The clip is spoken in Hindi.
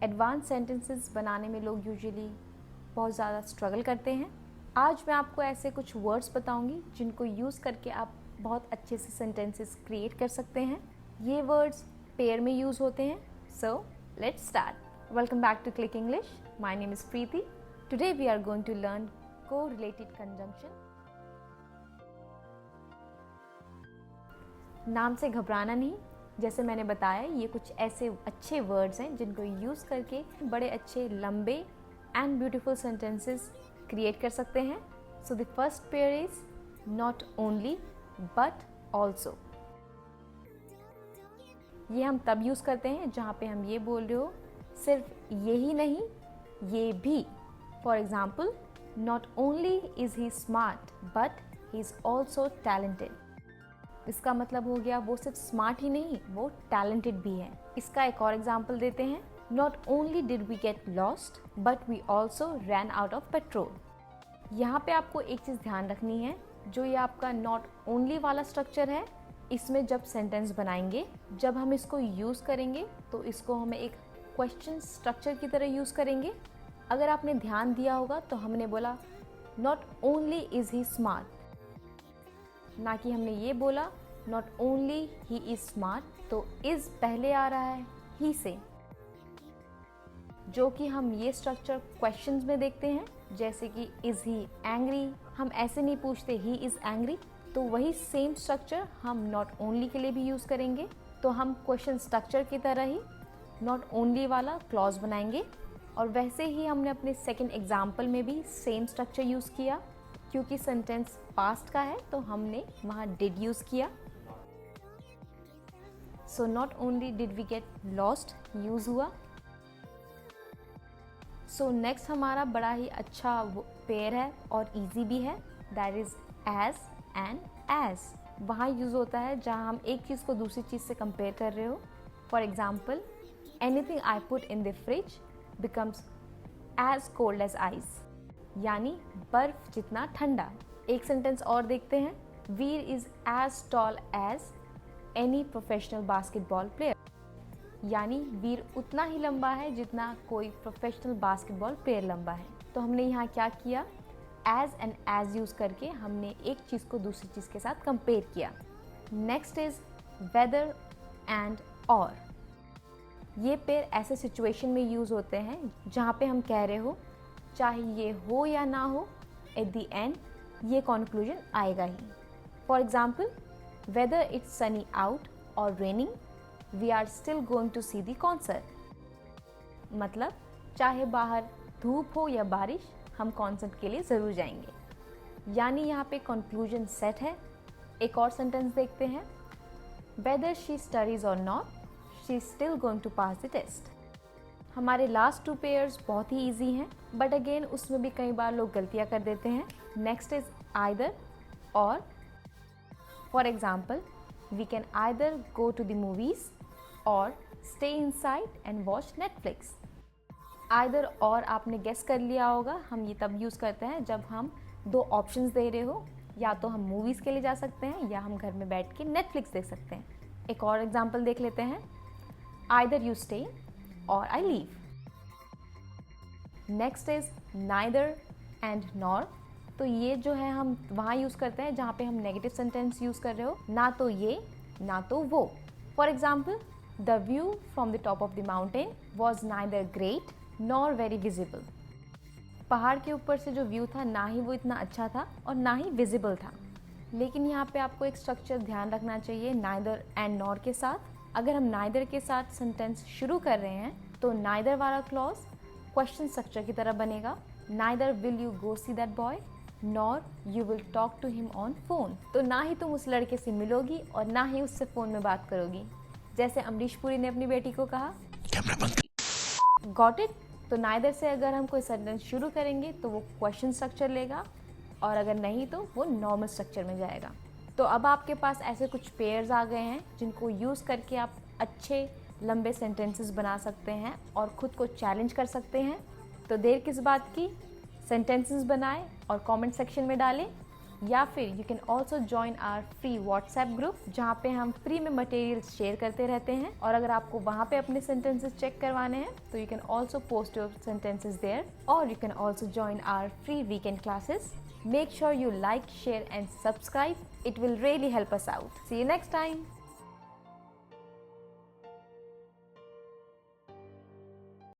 एडवांस सेंटेंसेस बनाने में लोग यूजुअली बहुत ज़्यादा स्ट्रगल करते हैं। आज मैं आपको ऐसे कुछ वर्ड्स बताऊंगी जिनको यूज़ करके आप बहुत अच्छे से सेंटेंसेस क्रिएट कर सकते हैं। ये वर्ड्स पेयर में यूज़ होते हैं। So let's start. Welcome back to Click English. My name is Preeti. Today we are going to learn correlated conjunction. नाम से घबराना नहीं, जैसे मैंने बताया ये कुछ ऐसे अच्छे वर्ड्स हैं जिनको यूज़ करके बड़े अच्छे लंबे एंड ब्यूटीफुल सेंटेंसेस क्रिएट कर सकते हैं। So the first pair is not only but also. ये हम तब यूज़ करते हैं जहाँ पे हम ये बोल रहे हो सिर्फ यही नहीं, ये भी। For example, not only is he smart but he is also talented. इसका मतलब हो गया वो सिर्फ स्मार्ट ही नहीं, वो टैलेंटेड भी है। इसका एक और एग्जाम्पल देते हैं। Not only did we get lost but we also ran out of petrol. यहाँ पे आपको एक चीज़ ध्यान रखनी है, जो ये आपका नॉट ओनली वाला स्ट्रक्चर है, इसमें जब सेंटेंस बनाएंगे, जब हम इसको यूज़ करेंगे तो इसको हमें एक क्वेश्चन स्ट्रक्चर की तरह यूज़ करेंगे। अगर आपने ध्यान दिया होगा तो हमने बोला not only is he smart, ना कि हमने ये बोला not only he is smart. तो इज पहले आ रहा है ही से, जो कि हम ये स्ट्रक्चर क्वेश्चंस में देखते हैं, जैसे कि इज ही एंग्री। हम ऐसे नहीं पूछते ही इज एंग्री, तो वही सेम स्ट्रक्चर हम नॉट ओनली के लिए भी यूज़ करेंगे। तो हम क्वेश्चन स्ट्रक्चर की तरह ही नॉट ओनली वाला क्लॉज बनाएंगे। और वैसे ही हमने अपने सेकेंड एग्जाम्पल में भी सेम स्ट्रक्चर यूज़ किया, क्योंकि सेंटेंस पास्ट का है तो हमने वहाँ डिड यूज़ किया। So not only did we get lost use हुआ। सो नेक्स्ट हमारा बड़ा ही अच्छा पेयर है और इजी भी है, that is as and as. वहाँ यूज़ होता है जहाँ हम एक चीज़ को दूसरी चीज़ से कंपेयर कर रहे हो। For example, anything I put in the fridge becomes as cold as ice, यानी बर्फ जितना ठंडा। एक सेंटेंस और देखते हैं। Veer is as tall as any professional basketball player, यानी वीर उतना ही लंबा है जितना कोई प्रोफेशनल बास्केटबॉल प्लेयर लंबा है। तो हमने यहाँ क्या किया, एज एंड एज यूज़ करके हमने एक चीज़ को दूसरी चीज़ के साथ कंपेयर किया। नेक्स्ट इज वेदर एंड और। ये पेयर ऐसे सिचुएशन में यूज़ होते हैं जहाँ पे हम कह रहे हो चाहे ये हो या ना हो, एट द एंड ये कंक्लूजन आएगा ही। For example, whether it's sunny out or raining, we are still going to see the concert. मतलब चाहे बाहर धूप हो या बारिश, हम कॉन्सर्ट के लिए ज़रूर जाएंगे, यानी यहाँ पे कंक्लूजन सेट है। एक और सेंटेंस देखते हैं। Whether she studies or not, she is still going to pass the test. हमारे लास्ट टू पेयर्स बहुत ही ईजी हैं, बट अगेन उसमें भी कई बार लोग गलतियाँ कर देते हैं। Next is either or. For example, we can either go to the movies or stay inside and watch Netflix. Either or आपने गेस कर लिया होगा, हम ये तब यूज़ करते हैं जब हम दो ऑप्शंस दे रहे हो, या तो हम मूवीज़ के लिए जा सकते हैं या हम घर में बैठ के नेटफ्लिक्स देख सकते हैं। एक और एग्जाम्पल देख लेते हैं। आइदर यू स्टे और I leave. Next is neither and nor. तो ये जो है हम वहाँ यूज़ करते हैं जहाँ पे हम नेगेटिव सेंटेंस यूज़ कर रहे हो, ना तो ये ना तो वो। For example, the view from the top of the mountain was neither great nor very visible. पहाड़ के ऊपर से जो व्यू था, ना ही वो इतना अच्छा था और ना ही विजिबल था। लेकिन यहाँ पे आपको एक स्ट्रक्चर ध्यान रखना चाहिए नाइदर एंड नॉर के साथ। अगर हम नाइदर के साथ सेंटेंस शुरू कर रहे हैं तो नाइदर वाला क्लॉज क्वेश्चन स्ट्रक्चर की तरह बनेगा। Neither will you go see that boy nor you will talk to him on phone. तो ना ही तुम उस लड़के से मिलोगी और ना ही उससे फ़ोन में बात करोगी। जैसे अमरीश पुरी ने अपनी बेटी को कहा, गॉट इट। तो नाइदर से अगर हम कोई सेंटेंस शुरू करेंगे तो वो क्वेश्चन स्ट्रक्चर लेगा, और अगर नहीं तो वो नॉर्मल स्ट्रक्चर में जाएगा। तो अब आपके पास ऐसे कुछ पेयर्स आ गए हैं जिनको यूज़ करके आप अच्छे लंबे सेंटेंसेस बना सकते हैं और ख़ुद को चैलेंज कर सकते हैं। तो देर किस बात की, सेंटेंसेस बनाएं और कमेंट सेक्शन में डालें। या फिर you can also join our free WhatsApp group, जहाँ पे हम फ्री में मटेरियल्स शेयर करते रहते हैं। और अगर आपको वहाँ पे अपने सेंटेंसेस चेक करवाने हैं तो you can also post your sentences there, और you can also join our free weekend classes. Make sure you like, share and subscribe. It will really help us out. See you next time.